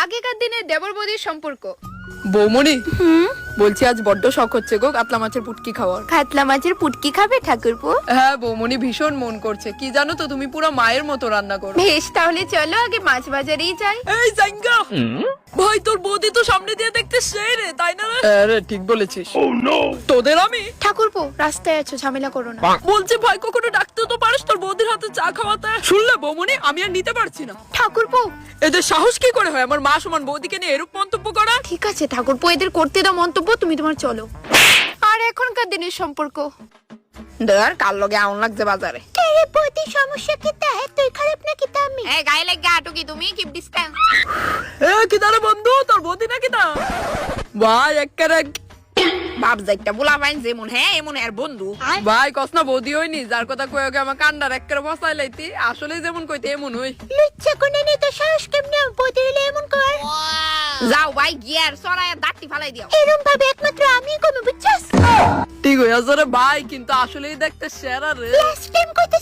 আগেকার দিনের দেবর বৌদির সম্পর্ক। বৌমনি বলছি আজ বড্ড শখ হচ্ছে গো কাতলা মাছের পুটকি খাওয়ার। কাতলা মাছের পুটকি খাবে ঠাকুরপো? হ্যাঁ বৌমনি ভীষণ মন করছে, কি জানো তো তুমি পুরো মায়ের মতো রান্না করো। বেশ, তাহলে চলো আগে মাছ বাজারেই যাই। এই জাঙ্গা ভাই, তোর বৌদি তো সামনে দিয়ে দেখতে সেই রে, তাই না রে? আরে ঠিক বলেছিস। তোদের আমি ঠাকুরপো রাস্তায় আছো, ঝামেলা করো না। বলছি ভাই, কখনো ডাকতে তো পারিস তোর বৌদির হাতে চা খাওয়াতে। শুনলে বৌমনি, আমি আর নিতে পারছি না। ঠাকুরপো এদের সাহস কি করে হয় আমার মা সমান বৌদিকে নিয়ে এরূপ মন্তব্য করা? ঠিক আছে ঠাকুরপো, এদের করতে দাও মন্তব্য, তুমি তোমার চলো। আর এখনকার দিনের সম্পর্ক ধর কাল লগে আউন লাগছে বাজারে। তেরে বৌদি সমস্যা কি তা? তুই খারাপ নাকি তা? আমি এই গায়ে লাগে আটো কি তুমি কিপ ডিসটেন্স। এ কি দাঁড়া বন্ধু, তোর বৌদি নাকি তা? ভাই এক্কারে বাপ যাইটা বলা বাইন যেমন হ্যাঁ এমন আর বন্ধু। ভাই কসনা বৌদি হইনি, যার কথা কয়ে ওকে আমার কান্ডার এক্কারে বসাই লাইতি, আসলে যেমন কইতে এমন হই। লুচ্চা কোনে নে তো সাহস কেমনে বৌদি হইলে এমন কর? যাও ভাই গিয়ার সরায়া দাঁতি ফালাই দিও। এরকম ভাবে একমাত্র আমি কমে বুঝছস। ঠিক হয়ে আছে রে ভাই, কিন্তু আসলেই দেখতে সেরা রে। লাস্ট টাইম কইতে